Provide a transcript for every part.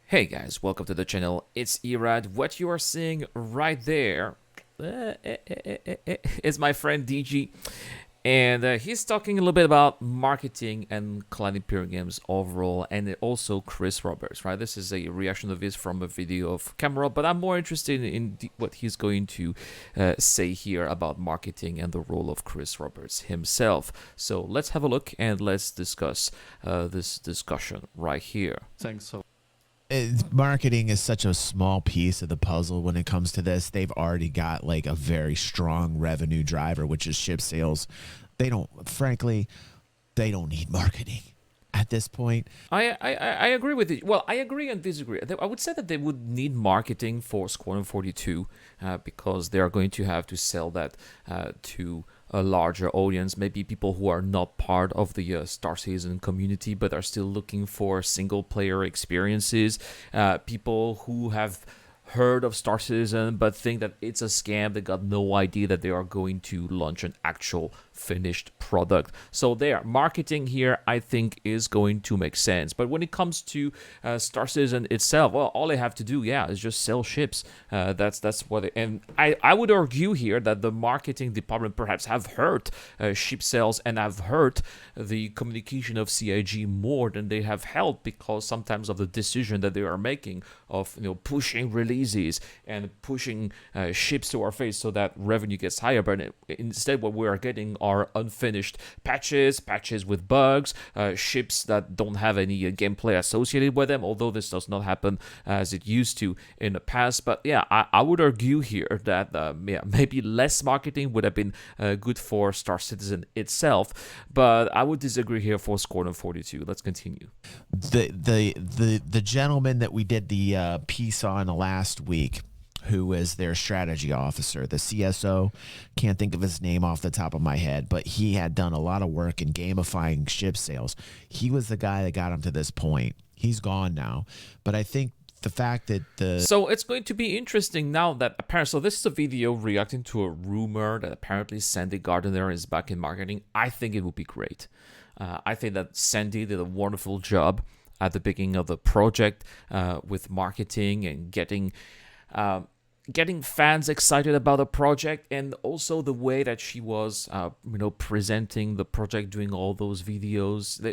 Hey guys, welcome to the channel. It's Erad. What you are seeing right there is my friend DG, and he's talking a little bit about marketing and Cloud Imperium Games overall, and also Chris Roberts, right? This is a reaction of his from a video of Camera, but I'm more interested in what he's going to say here about marketing and the role of Chris Roberts himself. So let's have a look and let's discuss this discussion right here. Thanks so Marketing is such a small piece of the puzzle when it comes to this. They've already got like a very strong revenue driver, which is ship sales. Frankly, they don't need marketing at this point. I agree with it. Well, I agree and disagree. I would say that they would need marketing for Squadron 42 because they are going to have to sell that to a larger audience, maybe people who are not part of the Star Citizen community but are still looking for single player experiences, people who have heard of Star Citizen but think that it's a scam. They got no idea that they are going to launch an actual finished product. So there, marketing here I think is going to make sense. But when it comes to Star Citizen itself, well, all they have to do, is just sell ships. That's what. And I would argue here that the marketing department perhaps have hurt ship sales and have hurt the communication of CIG more than they have helped, because sometimes of the decision that they are making of pushing releases and pushing ships to our face so that revenue gets higher. But instead, what we are getting are unfinished patches with bugs, ships that don't have any gameplay associated with them, although this does not happen as it used to in the past. But I would argue here that maybe less marketing would have been good for Star Citizen itself, but I would disagree here for Squadron 42. Let's continue. The gentleman that we did the piece on last week, who is their strategy officer, the CSO, can't think of his name off the top of my head, but he had done a lot of work in gamifying ship sales. He was the guy that got him to this point. He's gone now, but I think the fact that So it's going to be interesting now that apparently, so this is a video reacting to a rumor that apparently Sandi Gardiner is back in marketing. I think it would be great. I think that Sandi did a wonderful job at the beginning of the project with marketing and getting fans excited about the project, and also the way that she was presenting the project, doing all those videos.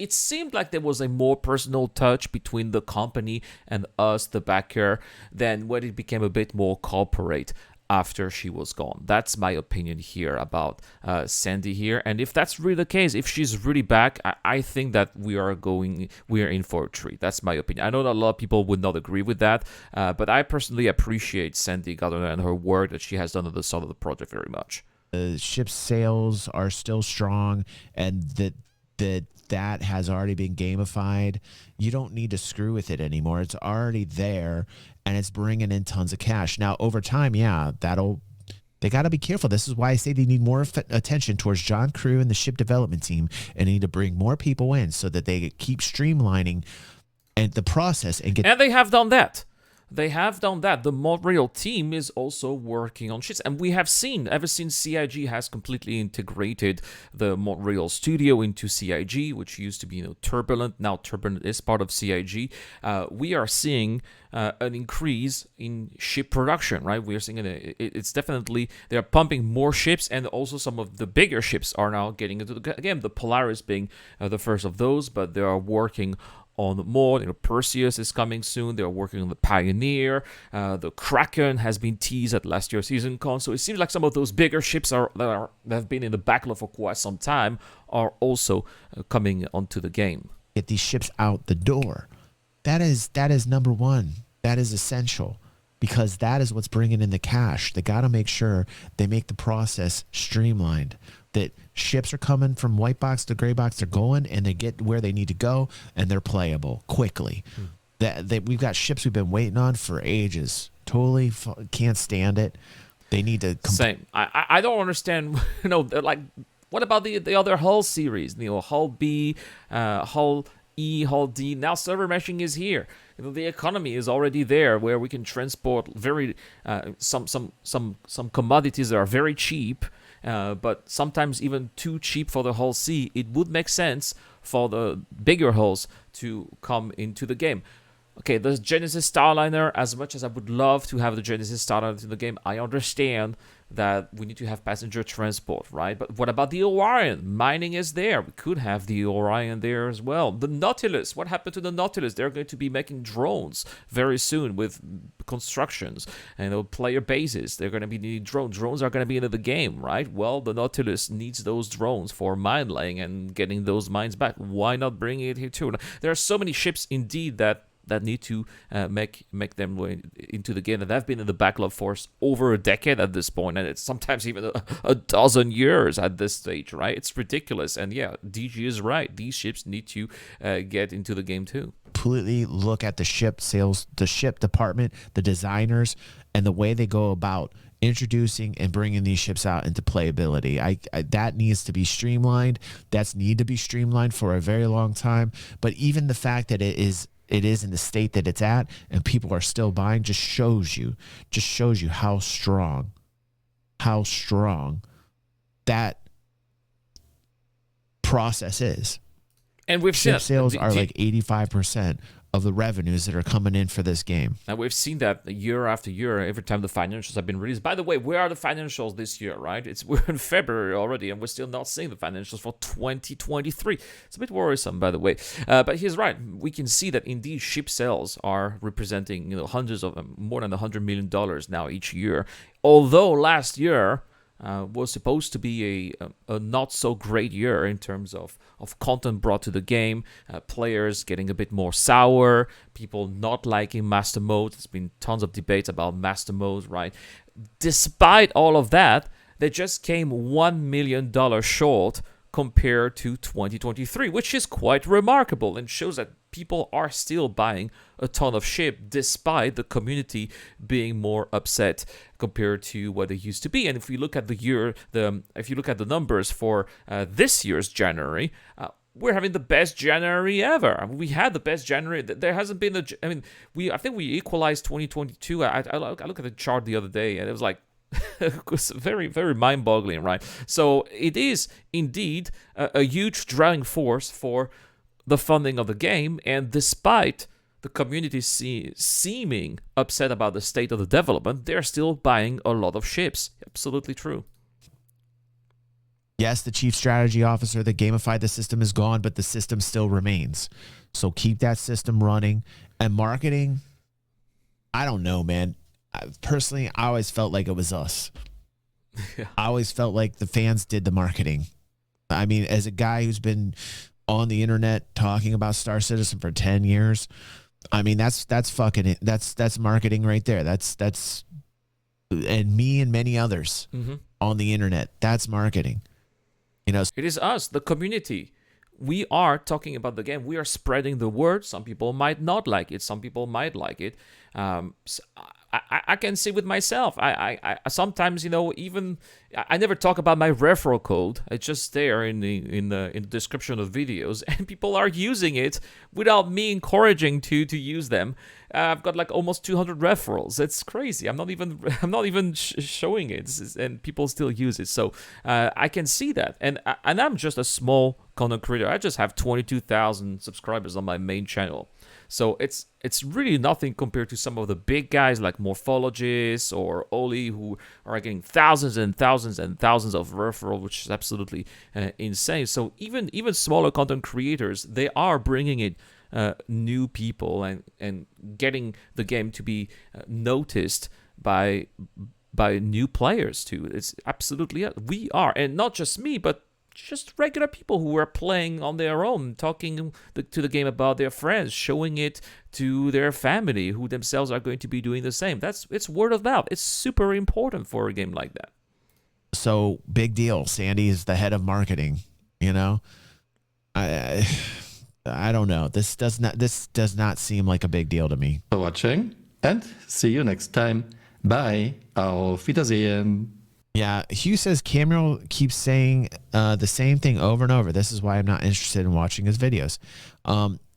It seemed like there was a more personal touch between the company and us, the backer, than when it became a bit more corporate after she was gone. That's my opinion here about Sandi here. And if that's really the case, if she's really back, I think that we are in for a treat. That's my opinion. I know that a lot of people would not agree with that, but I personally appreciate Sandi Gardiner and her work that she has done on the side of the project very much. ship sales are still strong, and that has already been gamified. You don't need to screw with it anymore. It's already there, and it's bringing in tons of cash. Now, over time, they got to be careful. This is why I say they need more attention towards John Crew and the ship development team, and need to bring more people in so that they keep streamlining and the process and get. And they have done that. The Montreal team is also working on shit. And we have seen, ever since CIG has completely integrated the Montreal studio into CIG, which used to be Turbulent, now Turbulent is part of CIG, we are seeing an increase in ship production, right? We are seeing it's definitely, they're pumping more ships, and also some of the bigger ships are now getting into the game. The Polaris being the first of those, but they are working on more. Perseus is coming soon. They're working on the Pioneer. The Kraken has been teased at last year's season con. So it seems like some of those bigger ships that have been in the backlog for quite some time are also coming onto the game. Get these ships out the door. That is number one. That is essential, because that is what's bringing in the cash. They got to make sure they make the process streamlined, that ships are coming from white box to gray box, they're going, and they get where they need to go, and they're playable quickly. We've got ships we've been waiting on for ages. Totally can't stand it. They need to same. I don't understand. Like, what about the other Hull series? Hull B, Hull E, Hull D. Now server meshing is here. The economy is already there, where we can transport some commodities that are very cheap, but sometimes even too cheap for the Hull C. It would make sense for the bigger hulls to come into the game. Okay, the Genesis Starliner, as much as I would love to have the Genesis Starliner in the game, I understand that we need to have passenger transport, right? But what about the Orion? Mining is there. We could have the Orion there as well. The Nautilus, what happened to the Nautilus? They're going to be making drones very soon with constructions and player bases. They're going to be needing drones. Drones are going to be into the game, right? Well, the Nautilus needs those drones for mine laying and getting those mines back. Why not bring it here too? There are so many ships indeed that need to make them way into the game, and they've been in the backlog for over a decade at this point, and it's sometimes even a dozen years at this stage, right? It's ridiculous. And yeah, DG is right. These ships need to get into the game too. Completely look at the ship sales, the ship department, the designers, and the way they go about introducing and bringing these ships out into playability. I that needs to be streamlined. That's need to be streamlined for a very long time. But even the fact that it is in the state that it's at and people are still buying just shows you how strong that process is. And we've seen sales are like 85% of the revenues that are coming in for this game. And we've seen that year after year, every time the financials have been released. By the way, where are the financials this year, right? We're in February already, and we're still not seeing the financials for 2023. It's a bit worrisome, by the way. But he's right. We can see that indeed ship sales are representing, hundreds of more than $100 million now each year. Although last year was supposed to be a not so great year in terms of content brought to the game, players getting a bit more sour, people not liking master mode. There's been tons of debates about master mode, right? Despite all of that, they just came $1 million short compared to 2023, which is quite remarkable and shows that people are still buying a ton of ship despite the community being more upset compared to what they used to be. And if we look at if you look at the numbers for this year's January, we're having the best January ever. We had the best January. There hasn't been I think we equalized 2022. I looked at the chart the other day and it was like, it was very, very mind-boggling, right? So it is indeed a huge driving force for the funding of the game, and despite the community seeming upset about the state of the development, they're still buying a lot of ships. Absolutely true. Yes, the chief strategy officer that gamified the system is gone, but the system still remains. So keep that system running. And marketing, I don't know, man. Personally, I always felt like it was us. Yeah. I always felt like the fans did the marketing. I mean, as a guy who's been on the internet talking about Star Citizen for 10 years, I mean, that's marketing right there. That's and me and many others on the internet. That's marketing. It is us, the community. We are talking about the game. We are spreading the word. Some people might not like it. Some people might like it. So I can see with myself. I sometimes, even I never talk about my referral code. It's just there in the description of videos, and people are using it without me encouraging to use them. I've got like almost 200 referrals. It's crazy. I'm not even showing it, and people still use it. So I can see that, and I'm just a small content creator. I just have 22,000 subscribers on my main channel. So it's really nothing compared to some of the big guys like Morphologists or Oli, who are getting thousands and thousands and thousands of referrals, which is absolutely insane. So even smaller content creators, they are bringing in new people and getting the game to be noticed by new players too. It's absolutely, we are, and not just me, but just regular people who are playing on their own, talking to the game about their friends, showing it to their family, who themselves are going to be doing the same. It's word of mouth. It's super important for a game like that. So big deal. Sandi is the head of marketing. I don't know. This does not seem like a big deal to me. For watching, and see you next time. Bye. Auf Wiedersehen. Yeah, Hugh says Cameron keeps saying the same thing over and over. This is why I'm not interested in watching his videos.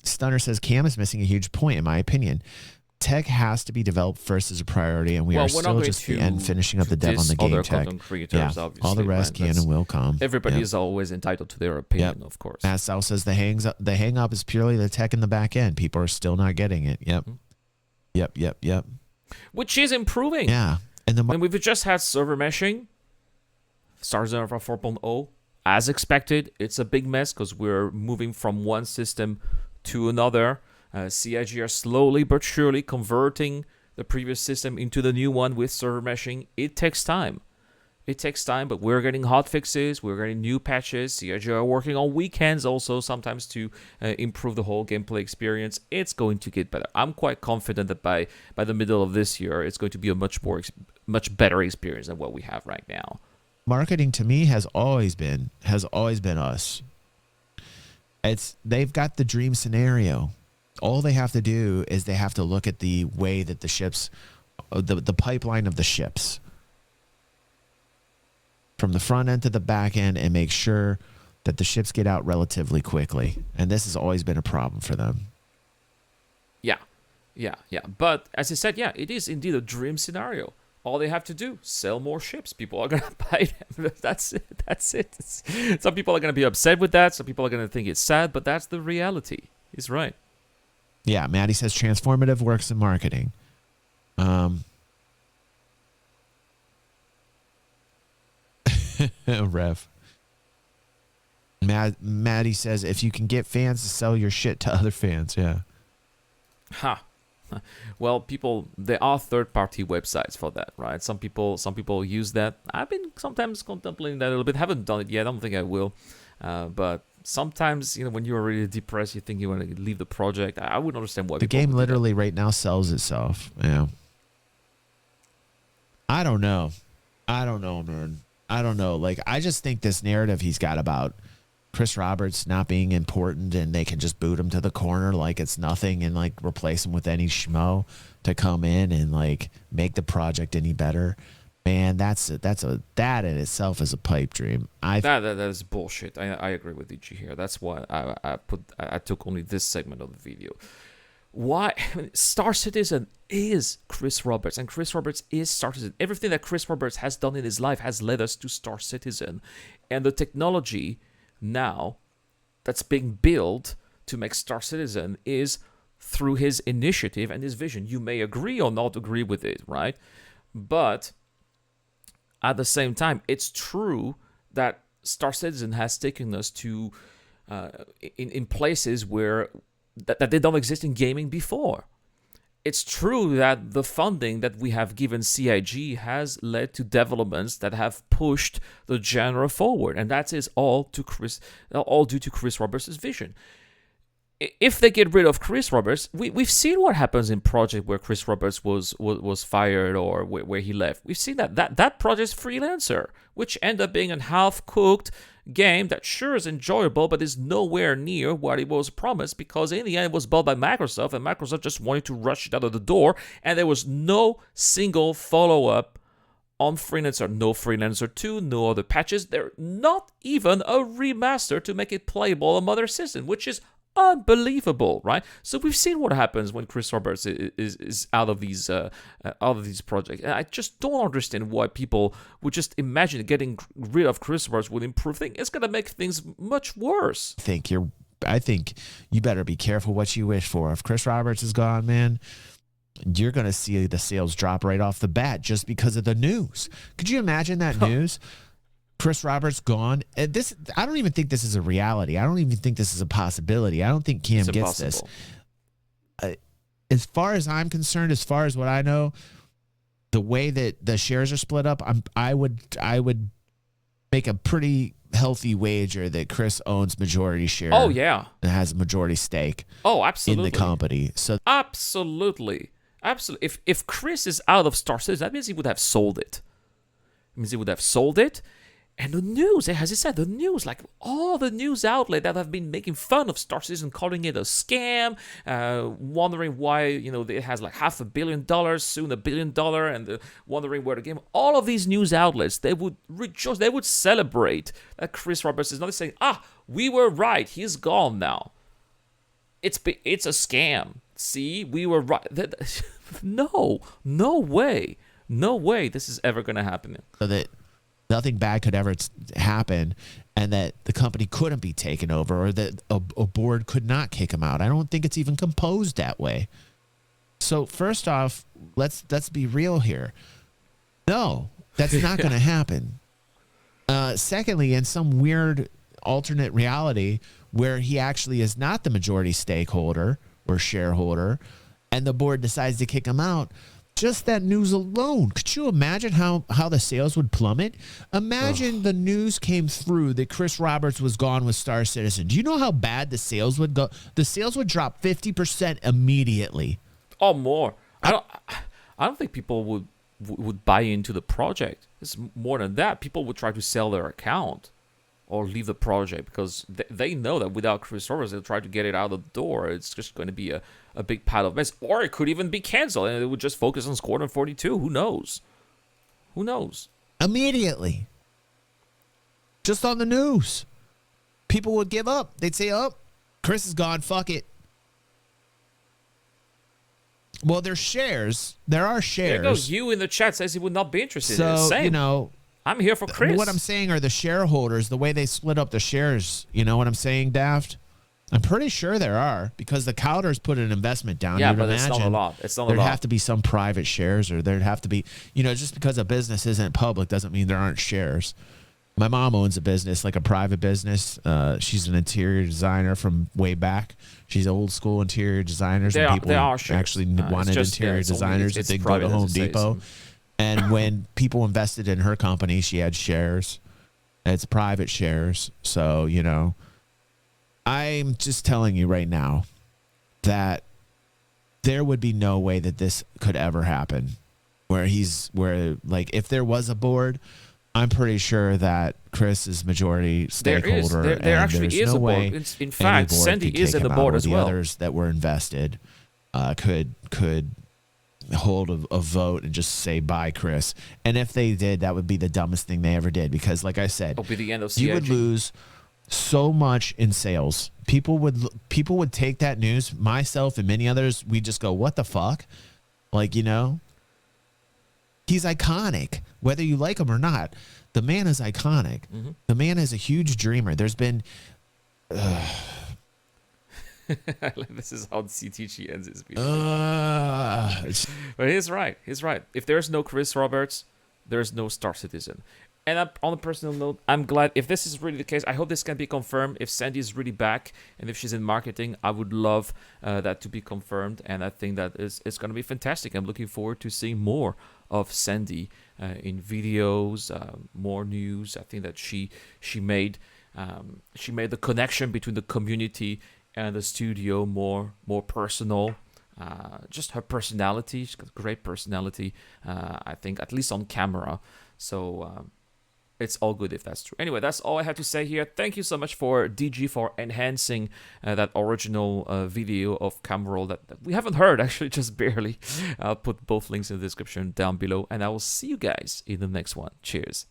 Stunner says Cam is missing a huge point, in my opinion. tech has to be developed first as a priority, and we Well, are we're not still going just to finishing up the dev on the game other tech. content creators, Yeah, obviously, all the rest right? can That's- and will come. Everybody Yep. is always entitled to their opinion, of course. Matt South says the hang up is purely the tech in the back end. People are still not getting it. Yep. Yep. Which is improving. Yeah. And And we've just had server meshing. Star Citizen 4.0. As expected, it's a big mess because we're moving from one system to another. CIG are slowly but surely converting the previous system into the new one with server meshing. It takes time. But we're getting hot fixes. We're getting new patches. CIG are working on weekends also sometimes to improve the whole gameplay experience. It's going to get better. I'm quite confident that by the middle of this year, it's going to be a much better experience than what we have right now. marketing to me has always been us. They've got the dream scenario. All they have to do is they have to look at the way that the ships, the pipeline of the ships, from the front end to the back end, and make sure that the ships get out relatively quickly. And this has always been a problem for them. Yeah. But as I said, it is indeed a dream scenario. All they have to do, sell more ships. People are going to buy them. That's it. Some people are going to be upset with that. Some people are going to think it's sad, but that's the reality. He's right. Yeah, Maddie says transformative works in marketing. Rev. Maddie says if you can get fans to sell your shit to other fans, yeah. Ha. Well, there are third-party websites for that, right? Some people use that. I've been sometimes contemplating that a little bit. Haven't done it yet. I don't think I will. But sometimes, when you're really depressed, you think you want to leave the project. I wouldn't understand why. The game literally right now sells itself. Yeah. I don't know, man. I don't know. Like, I just think this narrative he's got about Chris Roberts not being important and they can just boot him to the corner like it's nothing and like replace him with any schmo to come in and like make the project any better. Man, that in itself is a pipe dream. That is bullshit. I agree with DG here. That's why I took only this segment of the video. Why? Star Citizen is Chris Roberts, and Chris Roberts is Star Citizen. Everything that Chris Roberts has done in his life has led us to Star Citizen, and the technology now that's being built to make Star Citizen is through his initiative and his vision. You may agree or not agree with it, right? But at the same time, it's true that Star Citizen has taken us to in places where that they don't exist in gaming before. It's true that the funding that we have given CIG has led to developments that have pushed the genre forward, and that is all due to Chris Roberts' vision. If they get rid of Chris Roberts, we've seen what happens in project where Chris Roberts was fired or where he left. We've seen that project's Freelancer, which ended up being a half-cooked game that sure is enjoyable, but is nowhere near what it was promised, because in the end it was bought by Microsoft, and Microsoft just wanted to rush it out of the door, and there was no single follow-up on Freelancer. No Freelancer 2, no other patches. There not even a remaster to make it playable on Mother System, which is unbelievable, right? So we've seen what happens when Chris Roberts is out of these projects. And I just don't understand why people would just imagine getting rid of Chris Roberts would improve things. It's gonna make things much worse. I think you better be careful what you wish for. If Chris Roberts is gone, man, you're gonna see the sales drop right off the bat just because of the news. Could you imagine that news? Chris Roberts gone. I don't even think this is a reality. I don't even think this is a possibility. I don't think Cam gets this. As far as I'm concerned, as far as what I know, the way that the shares are split up, I would make a pretty healthy wager that Chris owns majority share. Oh yeah, and has a majority stake. Oh, absolutely. In the company. So absolutely. If Chris is out of Star Citizen, that means he would have sold it. And the news, as I said, like all the news outlets that have been making fun of Star Citizen, calling it a scam, wondering why, it has like $500 million, soon $1 billion, and wondering where the game, all of these news outlets, they would rejoice, they would celebrate that Chris Roberts is not saying, we were right, he's gone now. It's a scam. See, we were right. No way. No way this is ever going to happen. So that nothing bad could ever happen, and that the company couldn't be taken over, or that a board could not kick him out. I don't think it's even composed that way. So first off, let's be real here. No, that's not going to happen. Secondly, in some weird alternate reality where he actually is not the majority stakeholder or shareholder, and the board decides to kick him out, just that news alone, could you imagine how the sales would plummet? Imagine the news came through that Chris Roberts was gone with Star Citizen. Do you know how bad the sales would go? The sales would drop 50% immediately. Or more. I don't think people would buy into the project. It's more than that. People would try to sell their account or leave the project because they know that without Chris Roberts, they'll try to get it out of the door. It's just going to be a big pile of mess. Or it could even be canceled and it would just focus on Squadron 42. Who knows? Immediately. Just on the news. People would give up. They'd say, oh, Chris is gone. Fuck it. Well, there's shares. There are shares. There goes you in the chat says he would not be interested. So, Same. you know, I'm here for Chris. What I'm saying are the shareholders, the way they split up the shares. You know what I'm saying, Daft? I'm pretty sure there are, because the Cowders put an investment down. Yeah, You'd but it's not a lot. There'd have to be some private shares, or there'd have to be, you know, just because a business isn't public doesn't mean there aren't shares. My mom owns a business, like a private business. She's an interior designer from way back. She's old school interior designers. They People are shares. actually wanted interior designers that they go to Home Depot. And when people invested in her company, she had shares. It's private shares. So, you know, I'm just telling you right now that there would be no way that this could ever happen. If there was a board, I'm pretty sure that Chris is majority stakeholder. There actually is a board. In fact, Sandi is in the board as well. The others that were invested could hold a vote and just say bye, Chris. And if they did, that would be the dumbest thing they ever did, because, like I said, it'll be the end of CIG. You would lose so much in sales. People would take that news. Myself and many others, we just go, "What the fuck?" Like, you know. He's iconic, whether you like him or not. The man is iconic. Mm-hmm. The man is a huge dreamer. There's been... This is how CTG ends his video. But he's right. If there's no Chris Roberts, there's no Star Citizen. And on a personal note, I'm glad, if this is really the case, I hope this can be confirmed. If Sandi is really back and if she's in marketing, I would love that to be confirmed. And I think that it's going to be fantastic. I'm looking forward to seeing more of Sandi in videos, more news. I think that she made the connection between the community and the studio more personal. Just her personality, she's got a great personality. I think, at least on camera. So it's all good if that's true. Anyway, that's all I have to say here. Thank you so much for DG for enhancing that original video of Cameroon that we haven't heard, actually, just barely. I'll put both links in the description down below, and I will see you guys in the next one. Cheers.